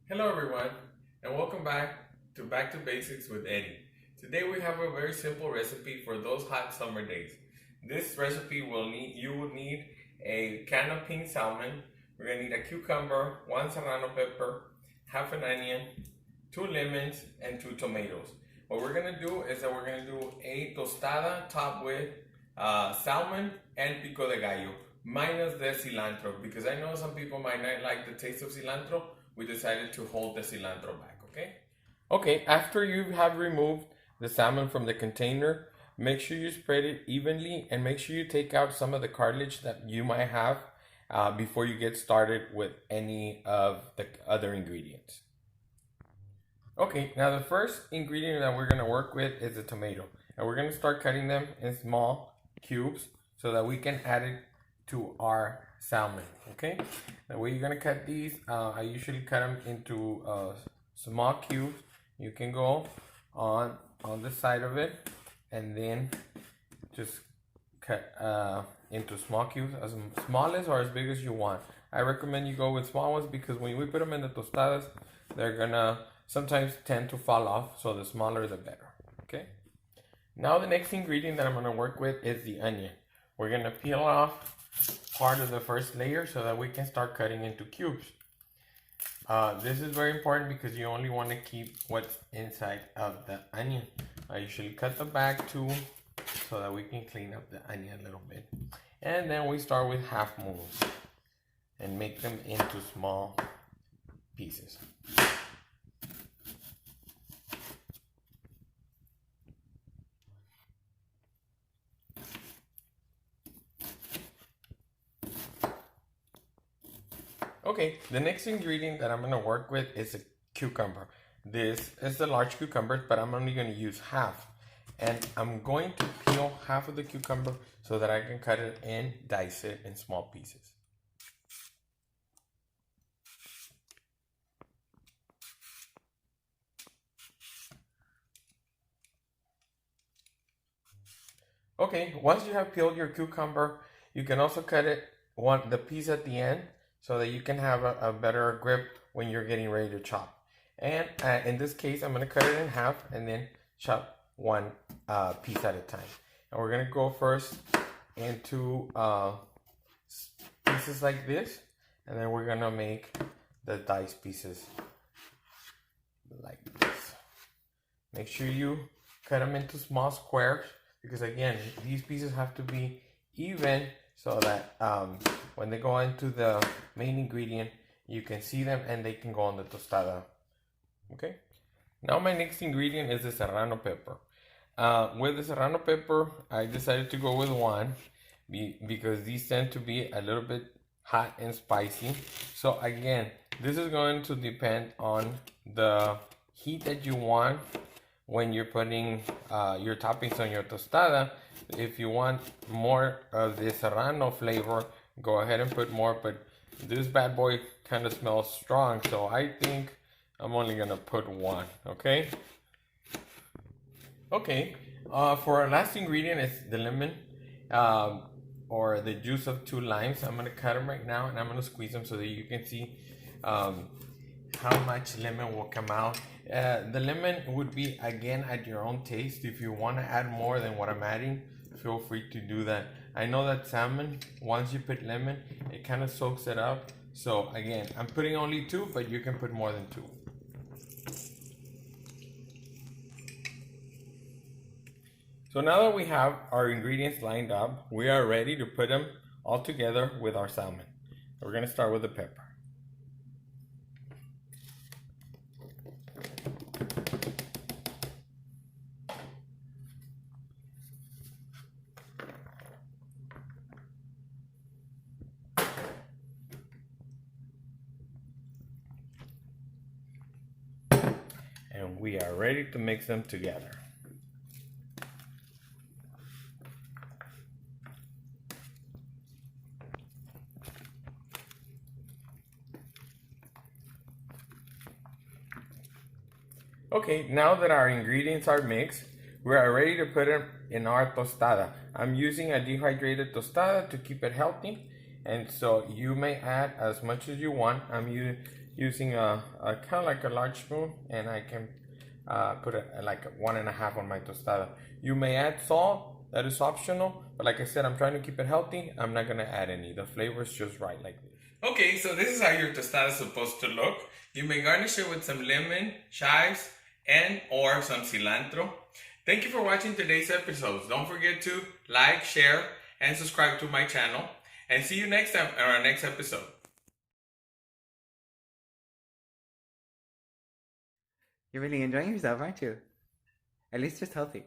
Hello everyone, and welcome Back to Basics with Eddie. Today we have a very simple recipe for those hot summer days. This recipe you will need a can of pink salmon. We're gonna need a cucumber, one serrano pepper, half an onion, 2 lemons, and 2 tomatoes. What we're gonna do is that we're gonna do a tostada topped with salmon and pico de gallo, minus the cilantro, because I know some people might not like the taste of cilantro. We decided to hold the cilantro back, okay? Okay, after you have removed the salmon from the container, make sure you spread it evenly and make sure you take out some of the cartilage that you might have before you get started with any of the other ingredients. Okay, now the first ingredient that we're gonna work with is the tomato. And we're gonna start cutting them in small cubes so that we can add it to our salmon. Okay, the way you're gonna cut these, I usually cut them into small cubes. You can go on the side of it and then just cut into small cubes, as small as or as big as you want. I recommend you go with small ones because when we put them in the tostadas, they're gonna sometimes tend to fall off, so the smaller the better. Okay, now the next ingredient that I'm gonna work with is the onion. We're gonna peel off part of the first layer so that we can start cutting into cubes. This is very important because you only want to keep what's inside of the onion. I usually cut the back too so that we can clean up the onion a little bit. And then we start with half moons and make them into small pieces. Okay, the next ingredient that I'm going to work with is a cucumber. This is the large cucumber, but I'm only going to use half. And I'm going to peel half of the cucumber so that I can cut it and dice it in small pieces. Okay, once you have peeled your cucumber, you can also cut the piece at the end so that you can have a better grip when you're getting ready to chop. And in this case, I'm going to cut it in half and then chop one piece at a time. And we're going to go first into pieces like this, and then we're going to make the diced pieces like this. Make sure you cut them into small squares because again, these pieces have to be even so that when they go into the main ingredient, you can see them and they can go on the tostada. Okay. Now my next ingredient is the serrano pepper. With the serrano pepper, I decided to go with one because these tend to be a little bit hot and spicy. So again, this is going to depend on the heat that you want when you're putting your toppings on your tostada. If you want more of the serrano flavor, go ahead and put more, but this bad boy kind of smells strong, so I think I'm only gonna put one. Okay, for our last ingredient is the lemon or the juice of 2 limes. I'm gonna cut them right now and I'm gonna squeeze them so that you can see how much lemon will come out. The lemon would be again at your own taste. If you want to add more than what I'm adding, feel free to do that. I know that salmon, once you put lemon, it kind of soaks it up. So again, I'm putting only 2, but you can put more than 2. So now that we have our ingredients lined up, we are ready to put them all together with our salmon. We're going to start with the pepper. And we are ready to mix them together. Okay, now that our ingredients are mixed, we are ready to put them in our tostada. I'm using a dehydrated tostada to keep it healthy, and so you may add as much as you want. I'm using a kind of like a large spoon, and I can put like 1.5 on my tostada. You may add salt, that is optional, but like I said, I'm trying to keep it healthy. I'm not gonna add any. The flavor is just right like this. Okay, so this is how your tostada is supposed to look. You may garnish it with some lemon, chives, and or some cilantro. Thank you for watching today's episodes. Don't forget to like, share, and subscribe to my channel. And see you next time on our next episode. You're really enjoying yourself, aren't you? At least just healthy.